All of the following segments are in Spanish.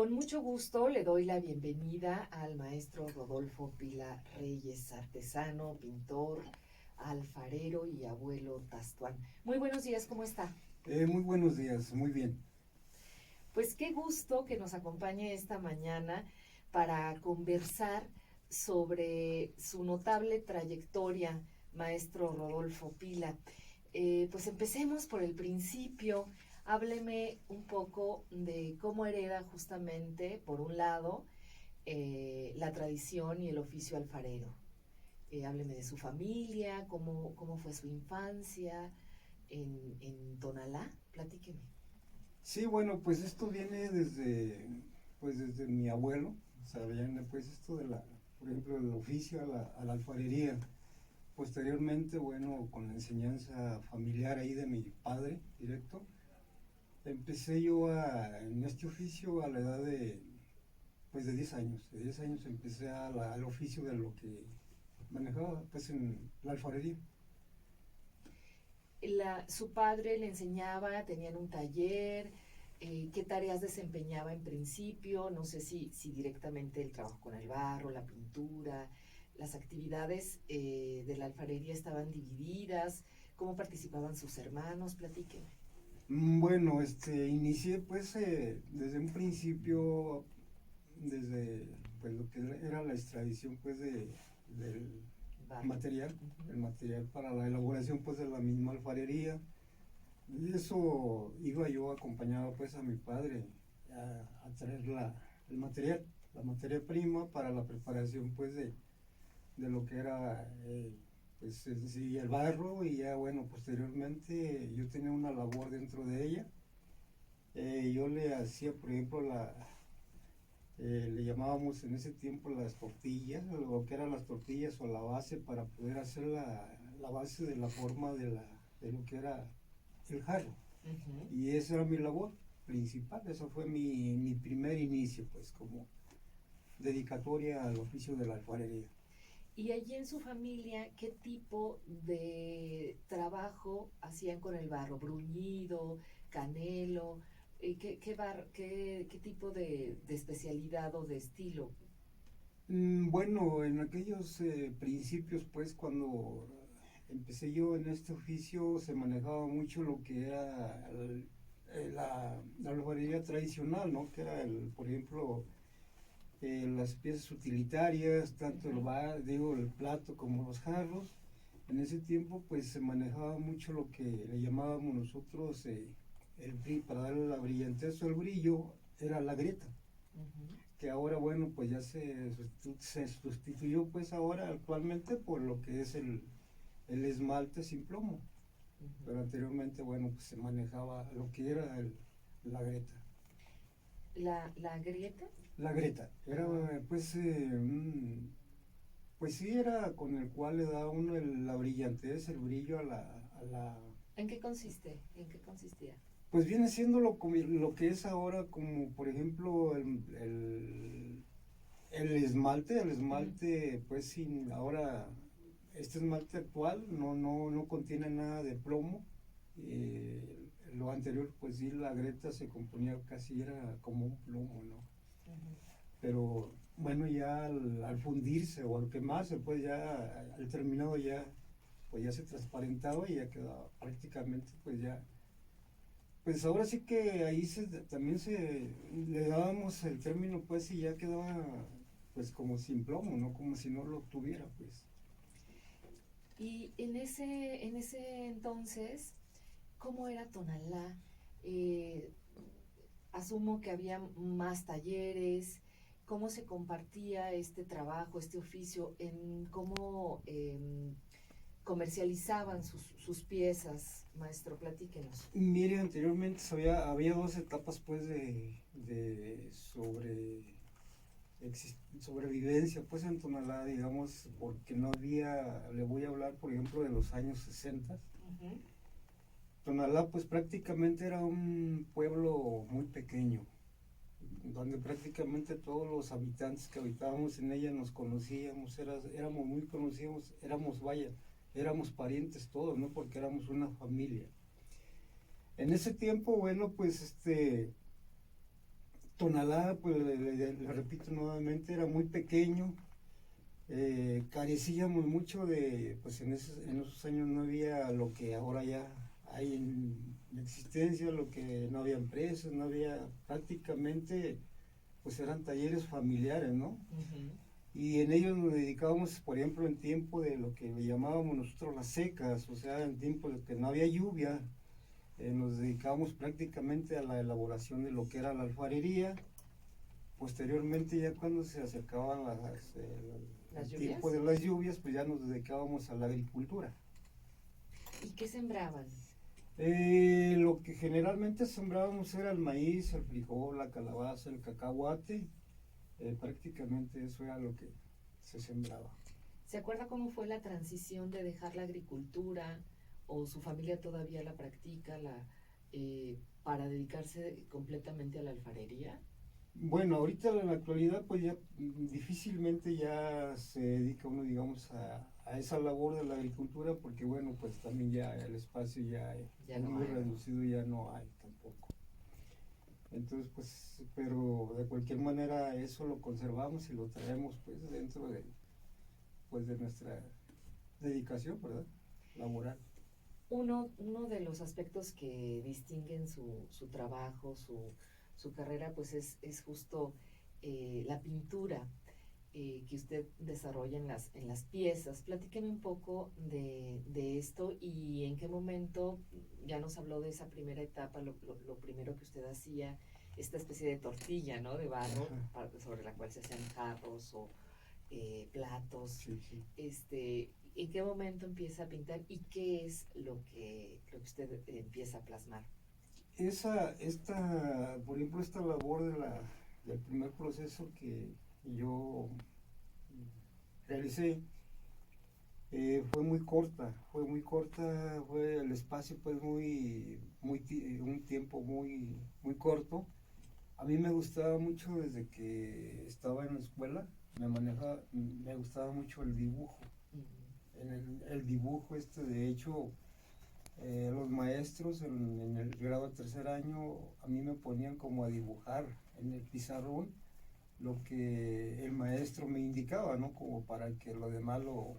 Con mucho gusto le doy la bienvenida al maestro Rodolfo Pila Reyes, artesano, pintor, alfarero y abuelo Tastuán. Muy buenos días, ¿cómo está? Muy buenos días, muy bien. Pues qué gusto que nos acompañe esta mañana para conversar sobre su notable trayectoria, maestro Rodolfo Pila. Pues empecemos por el principio. Hábleme un poco de cómo hereda justamente, por un lado, la tradición y el oficio alfarero. Hábleme de su familia, cómo fue su infancia en Tonalá. Platíqueme. Sí, bueno, pues esto viene desde mi abuelo, o sea, viene pues esto por ejemplo, del oficio a la alfarería. Posteriormente, bueno, con la enseñanza familiar ahí de mi padre directo, empecé en este oficio a la edad pues de 10 años. De 10 años empecé al oficio de lo que manejaba, pues en la alfarería. Su padre le enseñaba, tenían un taller, qué tareas desempeñaba en principio, no sé si directamente el trabajo con el barro, la pintura, las actividades de la alfarería estaban divididas, cómo participaban sus hermanos, platíqueme. Bueno, inicié pues desde un principio, desde pues lo que era la extradición pues del Barro. material, Uh-huh. el material para la elaboración pues de la misma alfarería. Y eso iba yo acompañado pues a mi padre a traer el material, la materia prima para la preparación pues de lo que era pues sí, el barro. Y ya bueno, posteriormente yo tenía una labor dentro de ella. Yo le hacía, por ejemplo, le llamábamos en ese tiempo las tortillas, lo que eran las tortillas o la base para poder hacer la base de la forma de lo que era el jarro. Uh-huh. Y esa era mi labor principal, eso fue mi primer inicio, pues como dedicatoria al oficio de la alfarería. Y allí en su familia, ¿qué tipo de trabajo hacían con el barro? ¿Bruñido, canelo? ¿Qué tipo de especialidad o de estilo? Bueno, en aquellos principios, pues cuando empecé yo en este oficio, se manejaba mucho lo que era la alfarería tradicional, ¿no? Que era, por ejemplo, las piezas utilitarias, tanto el plato como los jarros. En ese tiempo, pues se manejaba mucho lo que le llamábamos nosotros para darle la brillantez o el brillo, era la grieta, Uh-huh. que ahora bueno pues ya se sustituyó pues ahora actualmente por lo que es el esmalte sin plomo, Uh-huh. pero anteriormente bueno pues se manejaba lo que era la greta. ¿La grieta? La greta era Ah. pues pues sí, era con el cual le da uno la brillantez, el brillo a la. ¿En qué consiste? ¿En qué consistía? Pues viene siendo lo que es ahora, como por ejemplo el esmalte, pues sin ahora, este esmalte actual no contiene nada de plomo. Lo anterior, pues sí, la greta se componía casi, era como un plomo, ¿no? Uh-huh. Pero bueno, ya al fundirse o al quemarse, pues ya al terminado ya, pues ya se transparentaba y ya quedaba prácticamente, pues ya. Pues ahora sí que ahí también le dábamos el término, pues, y ya quedaba, pues, como sin plomo, ¿no? Como si no lo tuviera, pues. Y en ese entonces, ¿cómo era Tonalá? Eh, Asumo que había más talleres, cómo se compartía este trabajo, este oficio, en cómo comercializaban sus piezas, maestro, platíquenos. Mire, anteriormente había dos etapas, pues, de sobrevivencia, pues, en Tonalá, digamos, porque no había, le voy a hablar, por ejemplo, de los años 60. Uh-huh. Tonalá, pues, prácticamente era un pueblo muy pequeño, donde prácticamente todos los habitantes que habitábamos en ella nos conocíamos, éramos muy conocidos, vaya, éramos parientes todos, ¿no? Porque éramos una familia. En ese tiempo, bueno, pues Tonalá, pues le repito nuevamente, era muy pequeño. Carecíamos mucho de, pues en esos años no había lo que ahora ya hay en existencia, lo que no había empresas, no había prácticamente, pues eran talleres familiares, ¿no? Ujú. Y en ellos nos dedicábamos, por ejemplo, en tiempo de lo que le llamábamos nosotros las secas, o sea, en tiempo de que no había lluvia, nos dedicábamos prácticamente a la elaboración de lo que era la alfarería. Posteriormente, ya cuando se acercaban ¿Las el lluvias? tiempo de las lluvias, pues ya nos dedicábamos a la agricultura. ¿Y qué sembraban? Lo que generalmente sembrábamos era el maíz, el frijol, la calabaza, el cacahuate. Prácticamente eso era lo que se sembraba. ¿Se acuerda cómo fue la transición de dejar la agricultura o su familia todavía la practica para dedicarse completamente a la alfarería? Bueno, ahorita en la actualidad pues ya difícilmente ya se dedica uno, digamos, a esa labor de la agricultura porque bueno, pues también ya el espacio ya Ya es no muy hay. reducido, ya no hay tampoco. Entonces pues, pero de cualquier manera eso lo conservamos y lo traemos pues dentro de nuestra dedicación, ¿verdad? Laboral. Uno de los aspectos que distinguen su trabajo, su carrera, pues es justo la pintura que usted desarrolla en las piezas. Platíqueme un poco de esto y en qué momento, ya nos habló de esa primera etapa, lo primero que usted hacía, esta especie de tortilla, ¿no? De barro, sobre la cual se hacían jarros o platos. Sí, sí. ¿En qué momento empieza a pintar y qué es lo que usted empieza a plasmar? Por ejemplo, esta labor del primer proceso que yo realicé, fue muy corta, fue el espacio pues un tiempo muy corto. A mí me gustaba mucho desde que estaba en la escuela, me gustaba mucho el dibujo. Uh-huh. El dibujo de hecho, los maestros en el grado de tercer año a mí me ponían como a dibujar en el pizarrón lo que el maestro me indicaba, ¿no? Como para que lo demás lo,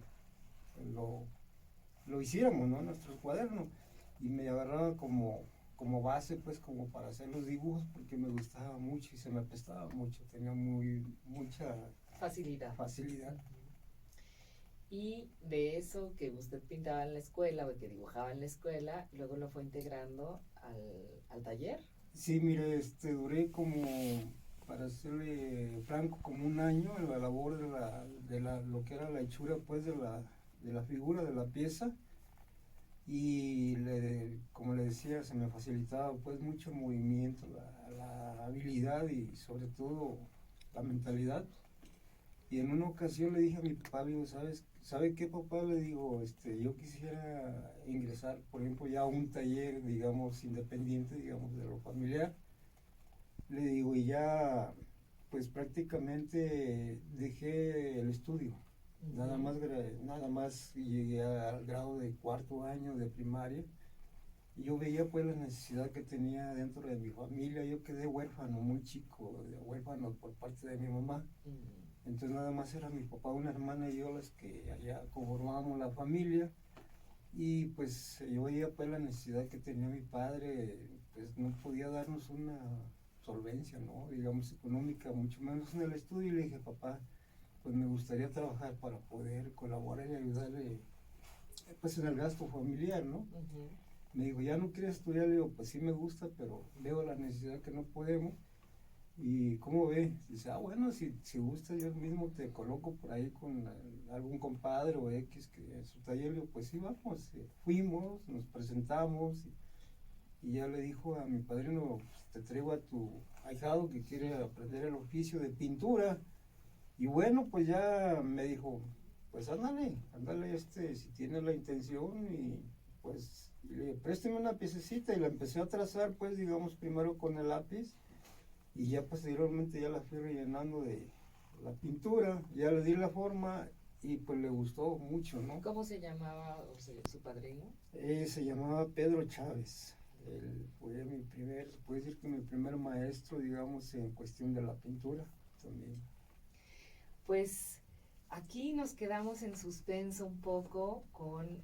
lo hiciéramos, ¿no? En nuestros cuadernos. Y me agarraba como base, pues, como para hacer los dibujos, porque me gustaba mucho y se me prestaba mucho, tenía mucha facilidad. Y de eso que usted pintaba en la escuela o que dibujaba en la escuela, luego lo fue integrando al taller. Sí, mire, duré como, para serle franco, como un año en la labor lo que era la hechura, pues, de la figura, de la pieza. Y como le decía, se me facilitaba, pues, mucho el movimiento, la habilidad y sobre todo la mentalidad. Y en una ocasión le dije a mi papá, le digo, ¿sabe qué, papá? Le digo, yo quisiera ingresar, por ejemplo, ya a un taller, digamos, independiente, digamos, de lo familiar. Le digo, y ya, pues prácticamente dejé el estudio. Uh-huh. Nada más llegué al grado de cuarto año de primaria. Y yo veía pues la necesidad que tenía dentro de mi familia. Yo quedé huérfano muy chico, huérfano por parte de mi mamá. Uh-huh. Entonces nada más era mi papá, una hermana y yo las que allá conformábamos la familia. Y pues yo veía pues la necesidad que tenía mi padre, pues no podía darnos una solvencia, ¿no? Digamos económica, mucho menos en el estudio. Y le dije, papá, pues me gustaría trabajar para poder colaborar y ayudarle pues en el gasto familiar, ¿no? Uh-huh. Me dijo, ¿ya no quieres estudiar? Le digo, pues sí me gusta, pero veo la necesidad que no podemos. ¿Y cómo ve? Dice, bueno, si gusta yo mismo te coloco por ahí con algún compadre o X que en su taller. Le digo, pues sí, vamos. Fuimos, nos presentamos y ya le dijo a mi padrino, pues, te traigo a tu ahijado que quiere aprender el oficio de pintura. Y bueno, pues ya me dijo, pues ándale, si tienes la intención y pues présteme una piececita y la empecé a trazar, pues digamos primero con el lápiz y ya posteriormente ya la fui rellenando de la pintura, ya le di la forma y pues le gustó mucho, ¿no? ¿Cómo se llamaba su padrino? Se llamaba Pedro Chávez. Él fue se puede decir que mi primer maestro, digamos, en cuestión de la pintura también. Pues aquí nos quedamos en suspenso un poco con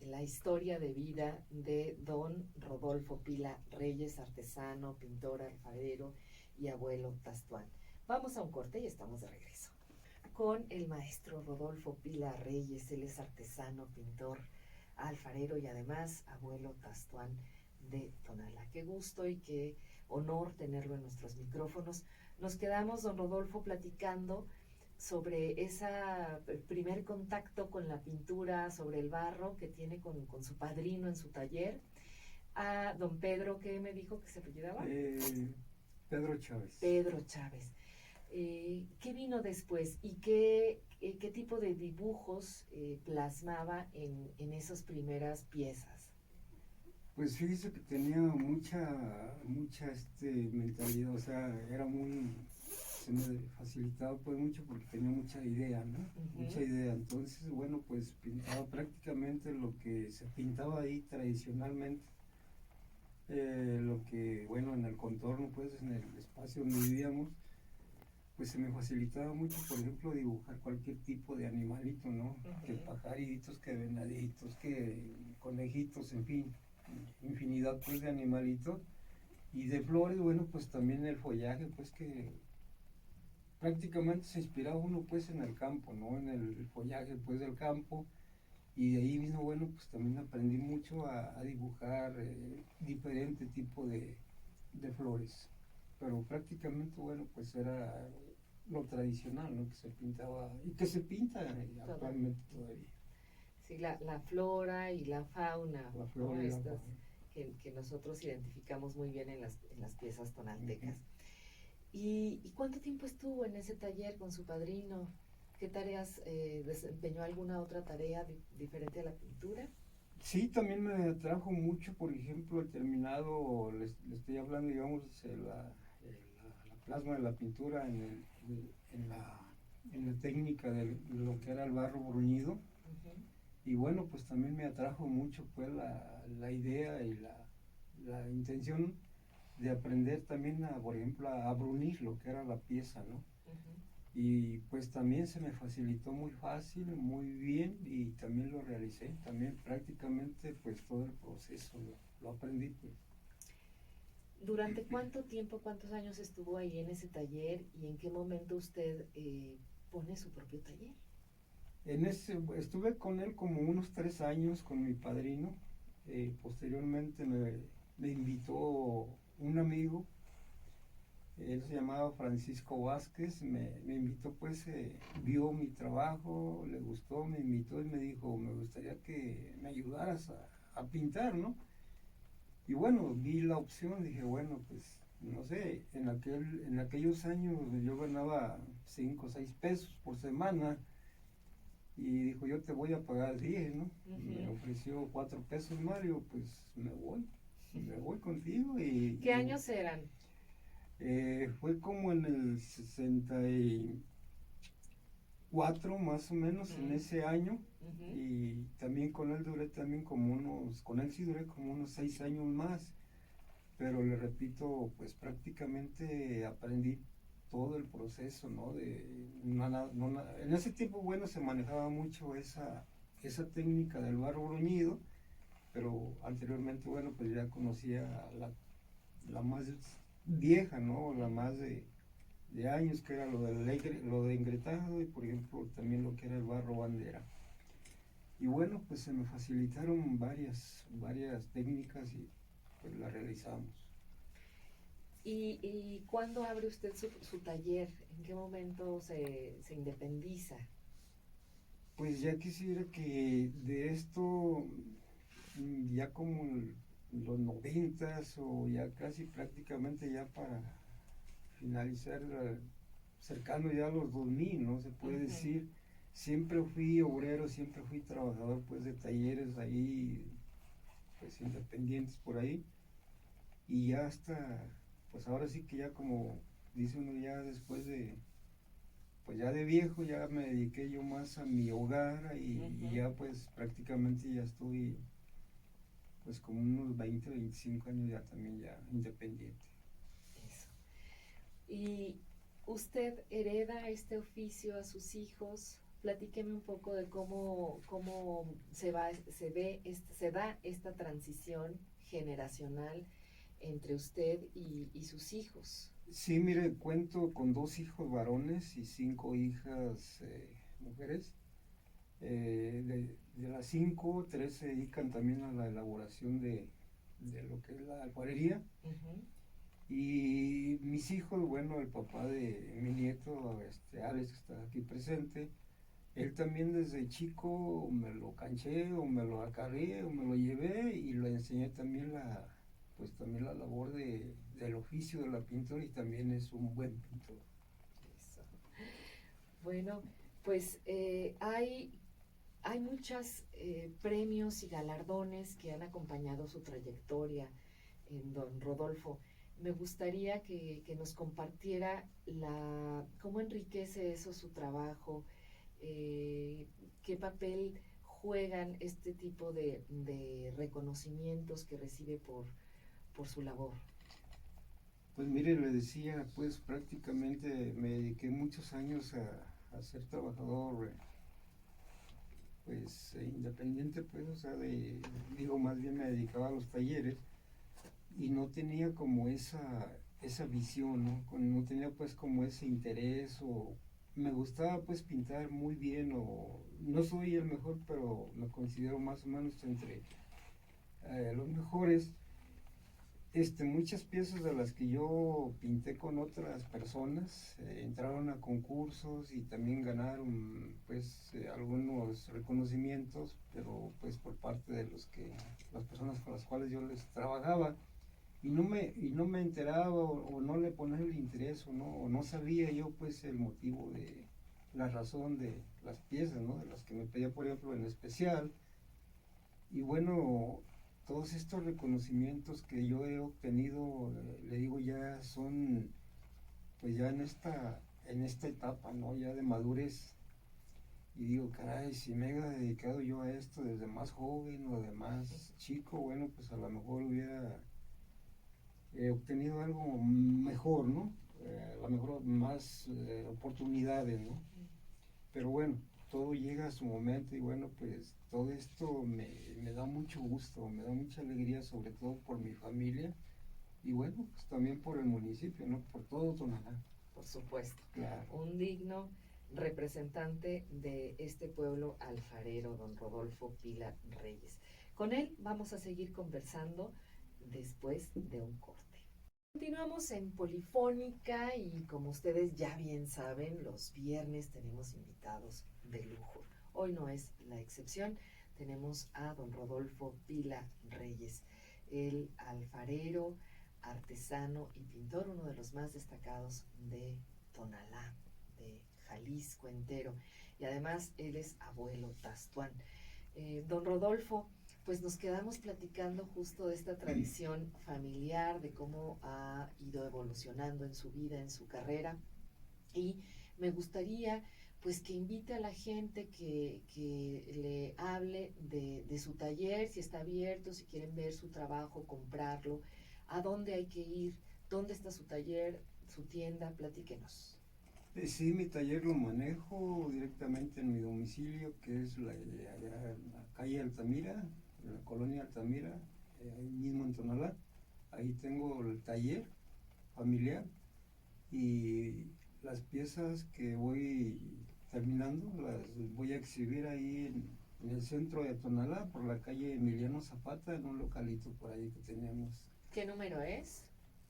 la historia de vida de don Rodolfo Pila Reyes, artesano, pintor, alfarero y abuelo Tastuán. Vamos a un corte y estamos de regreso con el maestro Rodolfo Pila Reyes. Él es artesano, pintor, alfarero y además abuelo Tastuán de Tonalá. Qué gusto y qué honor tenerlo en nuestros micrófonos. Nos quedamos, don Rodolfo, platicando sobre ese primer contacto con la pintura, sobre el barro que tiene con su padrino en su taller. A don Pedro, ¿qué me dijo que se apellidaba? Pedro Chávez. Pedro Chávez. ¿Qué vino después y qué tipo de dibujos plasmaba en esas primeras piezas? Pues fíjese que tenía mucha mentalidad, o sea, se me facilitaba pues mucho porque tenía mucha idea, ¿no? Mucha idea. Entonces, bueno, pues pintaba prácticamente lo que se pintaba ahí tradicionalmente. Lo que, bueno, en el contorno, pues en el espacio donde vivíamos, pues se me facilitaba mucho, por ejemplo, dibujar cualquier tipo de animalito, ¿no? Que pajaritos, que venaditos, que conejitos, en fin, infinidad pues de animalitos. Y de flores, bueno, pues también el follaje, pues que prácticamente se inspiraba uno pues en el campo, ¿no? En el follaje pues del campo. Y de ahí mismo, bueno, pues también aprendí mucho a dibujar diferente tipo de flores. Pero prácticamente, bueno, pues era lo tradicional, ¿no? Que se pintaba y que se pinta actualmente todavía. Sí, la flora y la fauna, la flora, ¿no? Y la fauna. Que nosotros identificamos muy bien en las piezas tonaltecas. ¿Y cuánto tiempo estuvo en ese taller con su padrino? ¿Qué tareas desempeñó? ¿Alguna otra tarea diferente a la pintura? Sí, también me atrajo mucho, por ejemplo, el terminado, le estoy hablando, digamos, la plasma de la pintura en la técnica de lo que era el barro bruñido. Y bueno, pues también me atrajo mucho pues la idea y la intención de aprender también, por ejemplo, a brunir lo que era la pieza, ¿no? Y pues también se me facilitó muy fácil, muy bien, y también lo realicé. También prácticamente pues todo el proceso lo aprendí pues. ¿Durante cuánto tiempo, cuántos años estuvo ahí en ese taller y en qué momento usted pone su propio taller? Estuve con él como unos 3 años con mi padrino. Posteriormente me invitó un amigo, él se llamaba Francisco Vázquez, me invitó pues, vio mi trabajo, le gustó, me invitó y me dijo, me gustaría que me ayudaras a pintar, ¿no? Y bueno, vi la opción, dije, bueno, pues, no sé, en aquellos años yo ganaba 5 o 6 pesos por semana, y dijo, yo te voy a pagar 10, ¿no? Me ofreció 4 pesos, Mario, pues me voy contigo. ¿Qué años eran? Fue como en el 64 más o menos, en ese año. Y también con él duré también con él sí duré como unos 6 años más. Pero le repito, pues prácticamente aprendí todo el proceso, ¿no? En ese tiempo, bueno, se manejaba mucho esa técnica del barro bruñido, pero anteriormente, bueno, pues ya conocía la más vieja, ¿no? La más de años, que era lo de engretado, y por ejemplo también lo que era el barro bandera. Y bueno, pues se me facilitaron varias técnicas y pues las realizamos. ¿Y cuándo abre usted su taller? ¿En qué momento se independiza? Pues ya quisiera que de esto, ya como en los 90s o ya casi prácticamente ya para finalizar, cercano ya a los 2000, ¿no? Se puede decir, siempre fui obrero, siempre fui trabajador pues de talleres ahí, pues independientes por ahí, y ya hasta, pues ahora sí que ya como dice uno, ya después de, pues ya de viejo ya me dediqué yo más a mi hogar y ya pues prácticamente ya estoy pues como unos 20, 25 años ya también ya independiente. Eso. ¿Y usted hereda este oficio a sus hijos? Platíqueme un poco de cómo se da esta transición generacional entre usted y sus hijos. Sí, mire, cuento con 2 hijos varones y 5 hijas mujeres. De las 5, 3 se dedican también a la elaboración de lo que es la alfarería. Uh-huh. Y mis hijos, bueno, el papá de mi nieto, Alex, que está aquí presente, él también desde chico me lo canché o me lo acarreé o me lo llevé y le enseñé también pues también la labor del oficio de la pintura, y también es un buen pintor. Eso. Bueno, pues hay muchos premios y galardones que han acompañado su trayectoria en don Rodolfo. Me gustaría que nos compartiera cómo enriquece eso su trabajo, qué papel juegan este tipo de reconocimientos que recibe por su labor. Pues mire, le decía, pues prácticamente me dediqué muchos años a ser trabajador, pues independiente, pues, o sea, digo, más bien me dedicaba a los talleres y no tenía como esa visión, ¿no? No tenía pues como ese interés, o me gustaba pues pintar muy bien, o no soy el mejor, pero me considero más o menos entre los mejores. Muchas piezas de las que yo pinté con otras personas entraron a concursos y también ganaron pues algunos reconocimientos, pero pues por parte de las personas con las cuales yo les trabajaba, y no me enteraba, o no le ponía el interés, o no sabía yo pues el motivo de la razón de las piezas, ¿no? De las que me pedía, por ejemplo, en especial. Y bueno, todos estos reconocimientos que yo he obtenido, le digo, ya son, pues ya en esta etapa, ¿no? Ya de madurez. Y digo, caray, si me hubiera dedicado yo a esto desde más joven o de más chico, bueno, pues a lo mejor hubiera obtenido algo mejor, ¿no? A lo mejor más oportunidades, ¿no? Pero bueno, todo llega a su momento, y bueno, pues todo esto me da mucho gusto, me da mucha alegría, sobre todo por mi familia, y bueno, pues también por el municipio, ¿no? Por todo Tonalá. Por supuesto. Claro. Un digno representante de este pueblo alfarero, don Rodolfo Pila Reyes. Con él vamos a seguir conversando después de un corte. Continuamos en Polifónica y, como ustedes ya bien saben, los viernes tenemos invitados de lujo. Hoy no es la excepción. Tenemos a don Rodolfo Pila Reyes, el alfarero, artesano y pintor, uno de los más destacados de Tonalá, de Jalisco entero. Y además él es abuelo tastuán. Don Rodolfo, pues nos quedamos platicando justo de esta tradición familiar, de cómo ha ido evolucionando en su vida, en su carrera. Y me gustaría pues que invite a la gente que le hable de su taller, si está abierto, si quieren ver su trabajo, comprarlo, a dónde hay que ir, dónde está su taller, su tienda, platíquenos. Sí, mi taller lo manejo directamente en mi domicilio, que es allá en la calle Altamira, en la colonia Altamira, ahí mismo en Tonalá. Ahí tengo el taller familiar, y las piezas que voy terminando las voy a exhibir ahí en el centro de Tonalá, por la calle Emiliano Zapata, en un localito por ahí que tenemos. ¿Qué número es?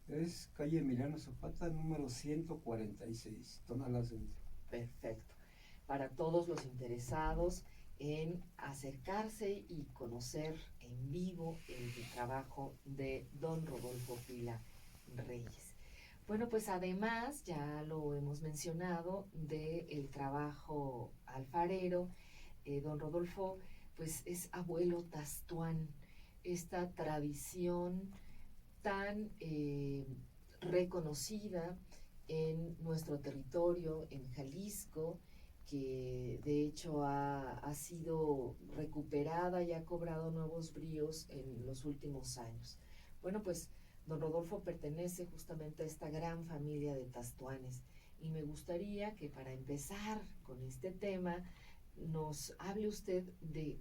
Es calle Emiliano Zapata, número 146, Tonalá Centro. Perfecto. Para todos los interesados en acercarse y conocer en vivo el trabajo de don Rodolfo Pila Reyes. Bueno, pues además, ya lo hemos mencionado, del trabajo alfarero, don Rodolfo pues es abuelo tastuán, esta tradición tan reconocida en nuestro territorio, en Jalisco, que de hecho ha sido recuperada y ha cobrado nuevos bríos en los últimos años. Bueno, pues don Rodolfo pertenece justamente a esta gran familia de tastuanes y me gustaría que para empezar con este tema nos hable usted de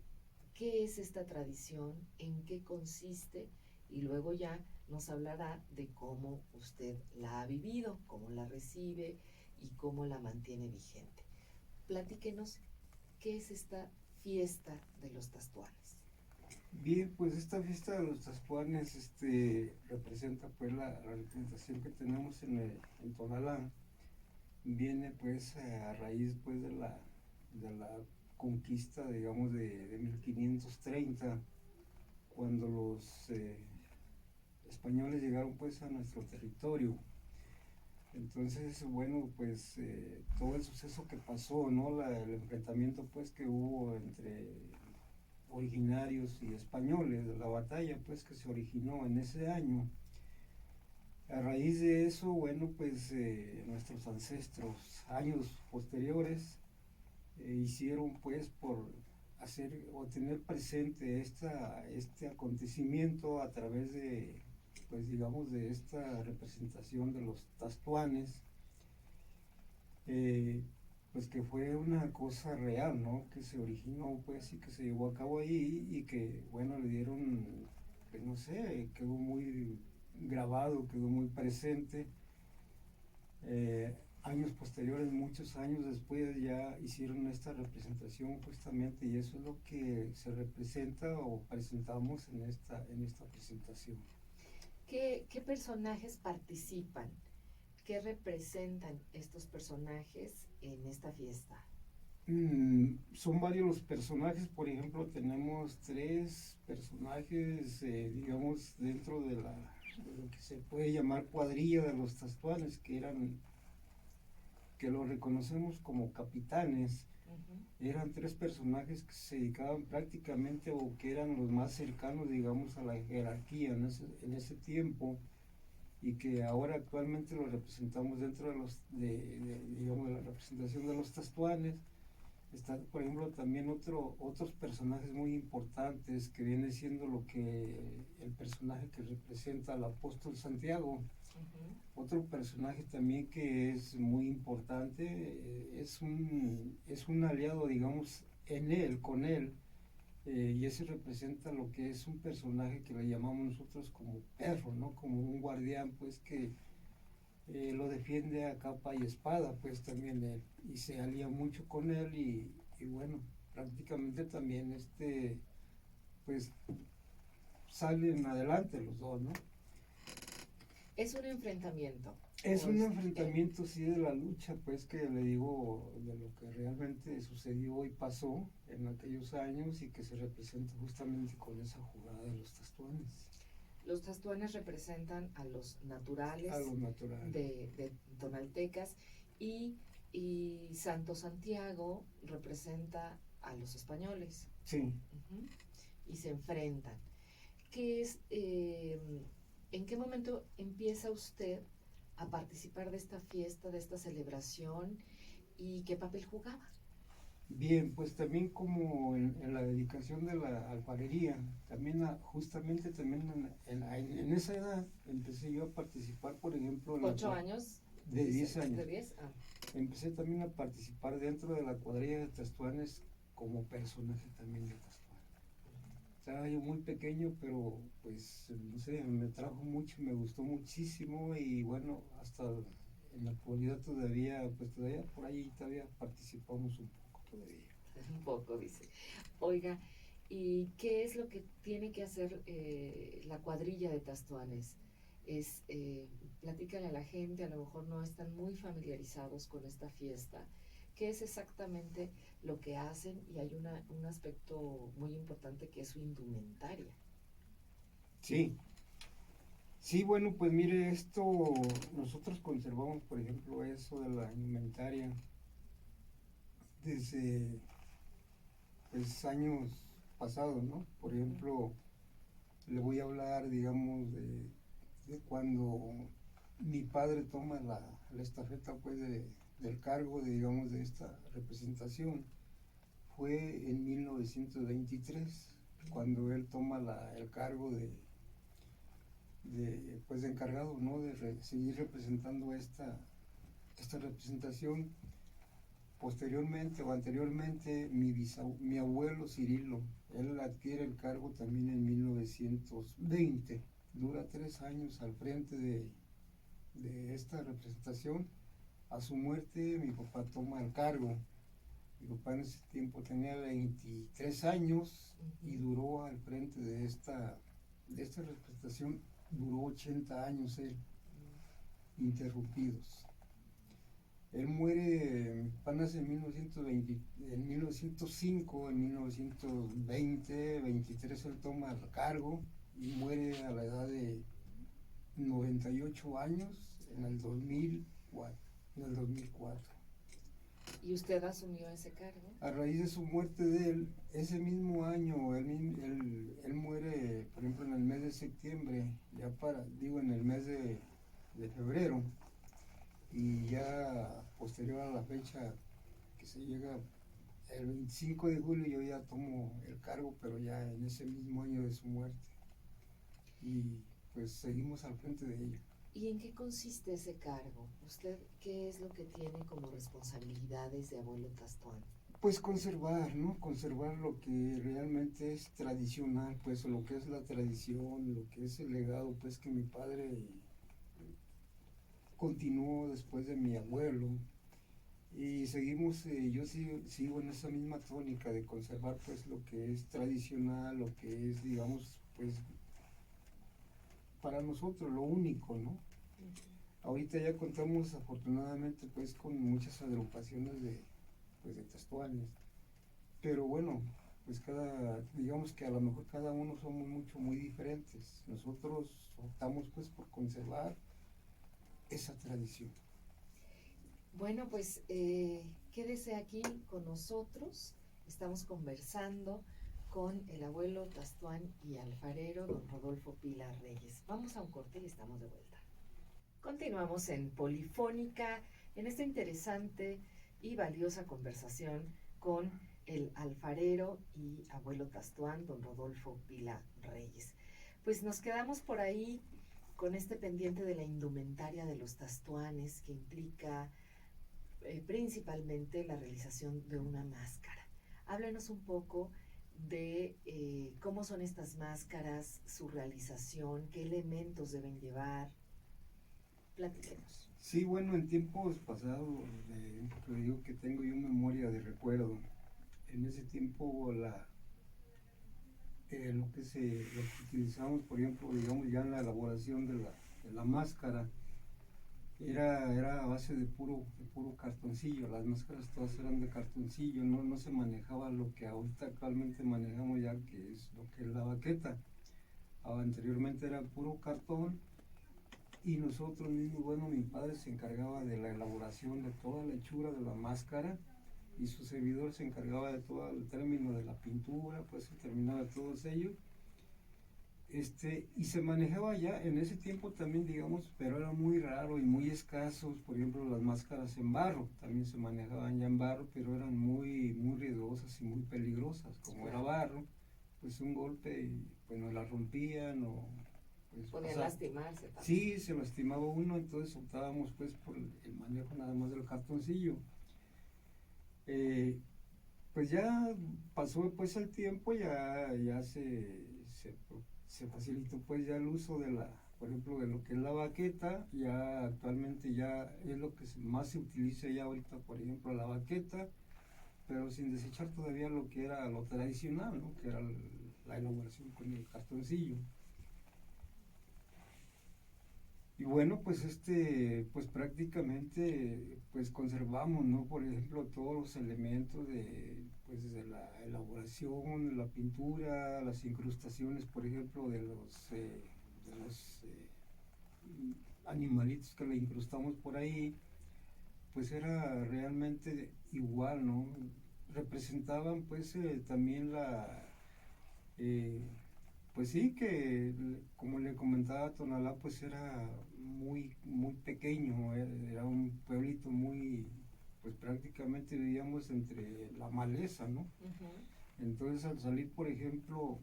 qué es esta tradición, en qué consiste y luego ya nos hablará de cómo usted la ha vivido, cómo la recibe y cómo la mantiene vigente. Platíquenos qué es esta fiesta de los tastuanes. Bien, pues esta fiesta de los Tascuanes representa pues la representación que tenemos en Tonalá. Viene pues a raíz pues de la conquista, digamos, de 1530, cuando los españoles llegaron pues a nuestro territorio. Entonces, bueno, pues todo el suceso que pasó, ¿no? El enfrentamiento pues que hubo entre originarios y españoles, la batalla pues que se originó en ese año. A raíz de eso, bueno, pues nuestros ancestros, años posteriores, hicieron pues por hacer o tener presente este acontecimiento a través de, pues digamos, de esta representación de los tastuanes, pues que fue una cosa real, ¿no? Que se originó pues y que se llevó a cabo ahí y que, bueno, le dieron, pues no sé, quedó muy grabado, quedó muy presente. Años posteriores, muchos años después, ya hicieron esta representación justamente y eso es lo que se representa o presentamos en esta presentación. ¿Qué personajes participan? ¿Qué representan estos personajes en esta fiesta? Son varios los personajes, por ejemplo, tenemos 3 personajes, digamos, dentro de lo que se puede llamar cuadrilla de los tastuanes, que lo reconocemos como capitanes. Eran 3 personajes que se dedicaban prácticamente o que eran los más cercanos, digamos, a la jerarquía en ese tiempo y que ahora actualmente lo representamos dentro digamos, de la representación de los tastuanes. Están, por ejemplo, también otros personajes muy importantes que viene siendo el personaje que representa al apóstol Santiago. Otro personaje también que es muy importante, es un aliado, digamos, con él, y ese representa lo que es un personaje que le llamamos nosotros como perro, ¿no? Como un guardián, pues que lo defiende a capa y espada, pues también él, y se alía mucho con él y bueno, prácticamente también pues salen adelante los dos, ¿no? Es un enfrentamiento. Es un enfrentamiento, sí, de la lucha, pues que le digo, de lo que realmente sucedió y pasó en aquellos años y que se representa justamente con esa jugada de los tastuanes. Los tastuanes representan a los naturales, de tonaltecas y Santo Santiago representa a los españoles. Sí. Y se enfrentan. ¿En qué momento empieza usted a participar de esta fiesta, de esta celebración y qué papel jugaba? Bien, pues también como en la dedicación de la alfarería, también justamente también en esa edad empecé yo a participar, por ejemplo... ¿8 años? De 10 años. ¿De 10? Ah. Empecé también a participar dentro de la cuadrilla de tastuanes como personaje también de tastuanes. Estaba yo muy pequeño, pero pues no sé, me trajo mucho, me gustó muchísimo y bueno, hasta en la actualidad todavía por ahí todavía participamos un poco todavía. Un poco, dice. Oiga, ¿y qué es lo que tiene que hacer la cuadrilla de tastuanes? Platícale a la gente, a lo mejor no están muy familiarizados con esta fiesta. ¿Qué es exactamente lo que hacen? Y hay un aspecto muy importante que es su indumentaria. Sí. Sí, bueno, pues mire, nosotros conservamos, por ejemplo, eso de la indumentaria desde pues, años pasados, ¿no? Por ejemplo, le voy a hablar, digamos, de cuando mi padre toma la estafeta pues del cargo de, digamos, de esta representación. Fue en 1923 cuando él toma el cargo pues de encargado, ¿no? De seguir representando esta representación. Posteriormente o anteriormente, mi abuelo Cirilo, él adquiere el cargo también en 1920, dura 3 años al frente de esta representación. A su muerte, mi papá toma el cargo. Mi papá en ese tiempo tenía 23 años y duró al frente de esta representación, duró 80 años él, interrumpidos. Él muere, mi papá nace en 1920, en 1905, en 1920, 23 él toma el cargo y muere a la edad de 98 años en el 2004. ¿Y usted asumió ese cargo? A raíz de su muerte de él, ese mismo año, él muere, por ejemplo, en el mes de septiembre, en el mes de febrero, y ya posterior a la fecha que se llega, el 25 de julio, yo ya tomo el cargo, pero ya en ese mismo año de su muerte. Y pues seguimos al frente de ello. ¿Y en qué consiste ese cargo? ¿Usted qué es lo que tiene como responsabilidades de abuelo Tastuán? Pues conservar, ¿no? Conservar lo que realmente es tradicional, pues lo que es la tradición, lo que es el legado, pues que mi padre continuó después de mi abuelo. Y seguimos, yo sigo en esa misma tónica de conservar pues lo que es tradicional, lo que es, digamos, pues para nosotros lo único, ¿no? Ahorita ya contamos afortunadamente pues con muchas agrupaciones de Tastuanes, pero bueno, pues digamos que a lo mejor cada uno somos muy diferentes. Nosotros optamos pues por conservar esa tradición. Bueno, pues quédese aquí con nosotros. Estamos conversando con el abuelo Tastuán y alfarero don Rodolfo Pila Reyes. Vamos a un corte y estamos de vuelta. Continuamos en Polifónica, en esta interesante y valiosa conversación con el alfarero y abuelo Tastuán, don Rodolfo Pila Reyes. Pues nos quedamos por ahí con este pendiente de la indumentaria de los Tastuanes, que implica principalmente la realización de una máscara. Háblenos un poco de cómo son estas máscaras, su realización, qué elementos deben llevar. Platíquenos. Sí, bueno, en tiempos pasados, le digo que tengo yo memoria de recuerdo. En ese tiempo lo que utilizamos, por ejemplo, digamos ya en la elaboración de la máscara, era a base de puro cartoncillo. Las máscaras todas eran de cartoncillo, no se manejaba lo que ahorita actualmente manejamos ya, que es lo que es la baqueta. Anteriormente era puro cartón. Y nosotros mismos, bueno, mi padre se encargaba de la elaboración de toda la hechura de la máscara y su servidor se encargaba de todo el término de la pintura, pues se terminaba todo ello. Y se manejaba ya en ese tiempo también, digamos, pero era muy raro y muy escasos, por ejemplo, las máscaras en barro, también se manejaban ya en barro, pero eran muy riesgosas y muy peligrosas. Como era barro, pues un golpe y pues nos la rompían o pues, podían lastimarse también. Sí, se lastimaba uno, entonces optábamos pues por el manejo nada más del cartoncillo. Pues ya pasó pues el tiempo, ya se facilitó pues ya el uso por ejemplo, de lo que es la baqueta. Ya actualmente ya es lo que más se utiliza ya ahorita, por ejemplo, la baqueta, pero sin desechar todavía lo que era lo tradicional, ¿no? Que era la elaboración con el cartoncillo. Y bueno, pues pues prácticamente pues conservamos, ¿no? Por ejemplo, todos los elementos pues de la elaboración, la pintura, las incrustaciones, por ejemplo, de los animalitos que le incrustamos por ahí, pues era realmente igual, ¿no? Representaban pues también pues sí, que como le comentaba, Tonalá pues era muy pequeño, era un pueblito muy, pues prácticamente vivíamos entre la maleza, ¿no? Ujú. Entonces al salir por ejemplo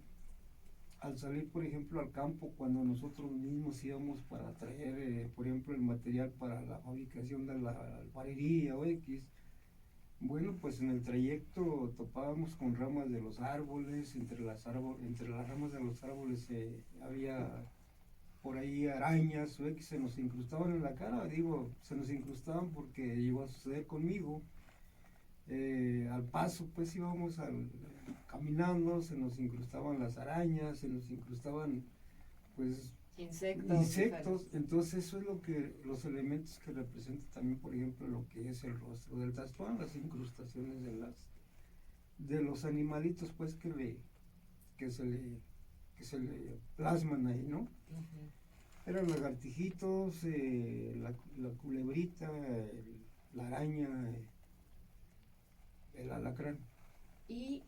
al campo, cuando nosotros mismos íbamos para traer, por ejemplo, el material para la fabricación de la alfarería o X, bueno, pues en el trayecto topábamos con ramas de los árboles, entre las ramas de los árboles había por ahí arañas o X, se nos incrustaban en la cara, digo, se nos incrustaban porque llegó a suceder conmigo. Al paso pues caminando, se nos incrustaban las arañas, se nos incrustaban pues Insectos insectos, diferentes. entonces eso es los elementos que representan también, por ejemplo, lo que es el rostro del Tastuán, las incrustaciones de los animalitos pues que se le, que se le plasman ahí, ¿no? Ujú. Eran lagartijitos, la culebrita, la araña, el alacrán. Y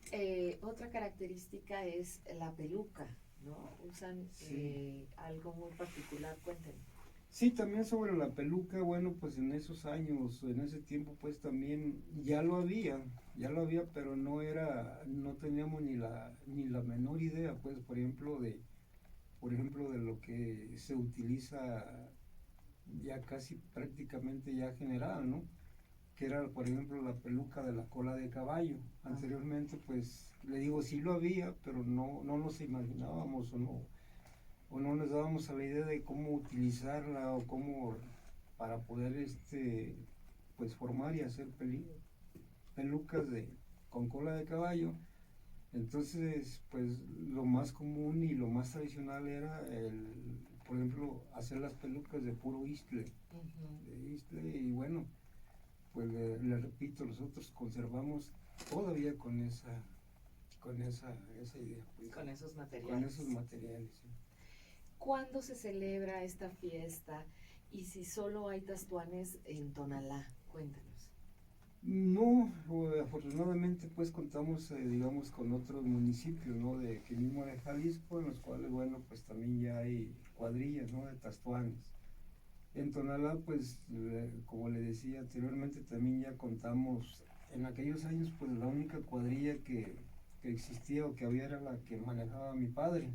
otra característica es la peluca, ¿no? Usan Sí. algo muy particular, cuéntenme. Sí, también sobre la peluca, bueno, pues en esos años, en ese tiempo, pues también ya lo había, pero no teníamos ni la menor idea, pues, por ejemplo, de lo que se utiliza ya casi prácticamente ya general, ¿no? Que era, por ejemplo, la peluca de la cola de caballo. Ajá. Anteriormente, pues, le digo, sí lo había, pero no nos imaginábamos o no nos dábamos a la idea de cómo utilizarla o cómo para poder pues formar y hacer pelucas con cola de caballo. Entonces pues lo más común y lo más tradicional era por ejemplo, hacer las pelucas de puro Ujú. istle, y bueno, pues le repito, nosotros conservamos todavía esa idea, pues, Con esos con esos materiales. materiales. ¿Sí? ¿Cuándo se celebra esta fiesta? Y si solo hay tastuanes en Tonalá, cuéntanos. No, afortunadamente pues contamos, digamos, con otros municipios, ¿no? De aquí mismo de Jalisco, en los cuales, bueno, pues también ya hay cuadrillas, ¿no? De tastuanes. En Tonalá, pues, como le decía anteriormente, también ya contamos, en aquellos años, pues la única cuadrilla que existía o que había era la que manejaba mi padre.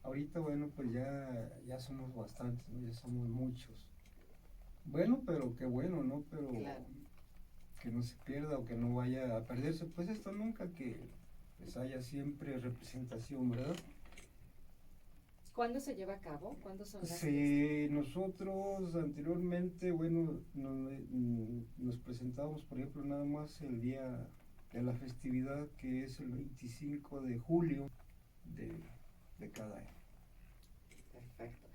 Ahorita, bueno, pues ya somos bastantes, ¿no? Ya somos muchos. Bueno, pero qué bueno, ¿no? Pero Claro. que no se pierda o que no vaya a perderse, pues esto nunca, que pues haya siempre representación, ¿verdad? ¿Cuándo se lleva a cabo? ¿Cuándo son las fiestas? Si nosotros anteriormente, bueno, nos presentábamos, por ejemplo, nada más el día de la festividad, que es el 25 de julio de, de cada año. Perfecto.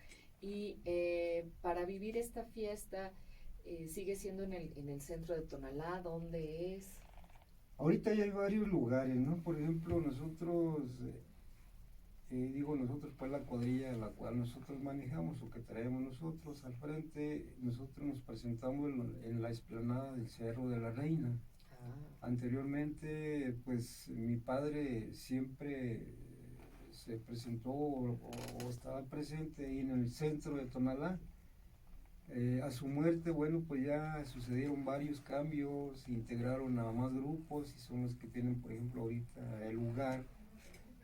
Y para vivir esta fiesta, ¿sigue siendo en el centro de Tonalá? ¿Dónde es? Ahorita ya hay varios lugares, ¿no? Por ejemplo, nosotros pues la cuadrilla a la cual nosotros manejamos o que traemos nosotros al frente, nosotros nos presentamos en la explanada del Cerro de la Reina. Ah, Anteriormente, pues mi padre siempre se presentó o estaba presente ahí en el centro de Tonalá. A su muerte, bueno, pues ya sucedieron varios cambios, se integraron a más grupos y son los que tienen, por ejemplo, ahorita el lugar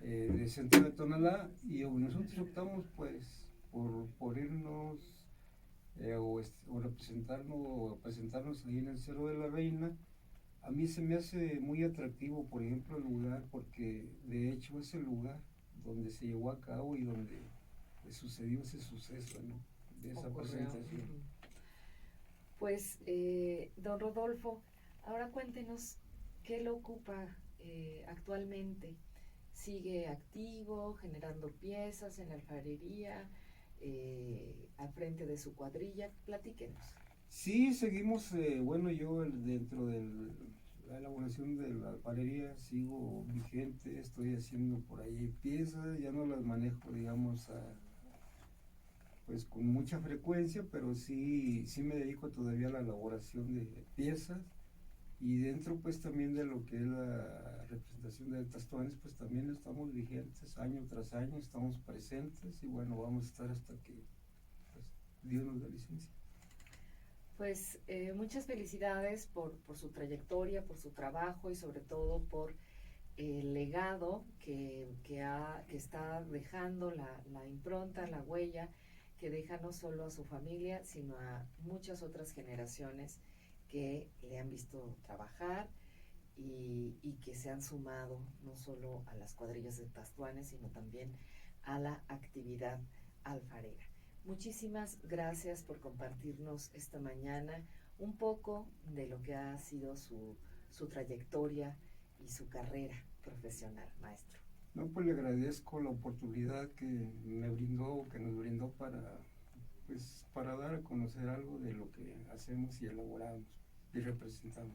de centro de Tonalá, y nosotros optamos pues por irnos o representarnos o presentarnos ahí en el Cerro de la Reina. A mí se me hace muy atractivo, por ejemplo, el lugar, porque de hecho es el lugar donde se llevó a cabo y donde pues, sucedió ese suceso, ¿no? De esa ocurrió. presentación. Ujú. Pues, don Rodolfo, ahora cuéntenos qué lo ocupa actualmente. ¿Sigue activo, generando piezas en la alfarería, al frente de su cuadrilla? Platíquenos. Sí, seguimos, bueno, yo dentro de la elaboración de la alfarería sigo vigente, estoy haciendo por ahí piezas, ya no las manejo, digamos, pues con mucha frecuencia, pero sí me dedico todavía a la elaboración de piezas. Y dentro pues también de lo que es la representación de Tastuanes, pues también estamos vigentes año tras año, estamos presentes y bueno, vamos a estar hasta que pues, Dios nos dé licencia. Pues muchas felicidades por su trayectoria, por su trabajo y sobre todo por el legado que está dejando, la impronta, la huella que deja no solo a su familia, sino a muchas otras generaciones que le han visto trabajar y que se han sumado no solo a las cuadrillas de Tastuanes, sino también a la actividad alfarera. Muchísimas gracias por compartirnos esta mañana un poco de lo que ha sido su trayectoria y su carrera profesional, maestro. No, pues le agradezco la oportunidad que me brindó, que nos brindó pues, para dar a conocer algo de lo que hacemos y elaboramos y representamos.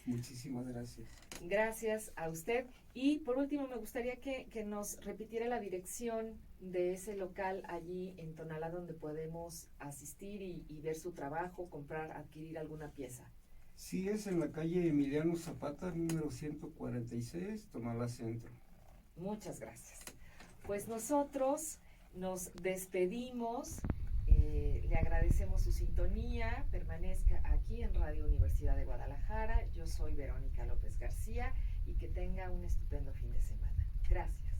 Muchísimas gracias. Gracias a usted. Y por último, me gustaría que nos repitiera la dirección de ese local allí en Tonalá donde podemos asistir y ver su trabajo, comprar, adquirir alguna pieza. Sí, es en la calle Emiliano Zapata, número 146, Tonalá Centro. Muchas gracias. Pues nosotros nos despedimos. Le agradecemos su sintonía, permanezca aquí en Radio Universidad de Guadalajara. Yo soy Verónica López García y que tenga un estupendo fin de semana. Gracias.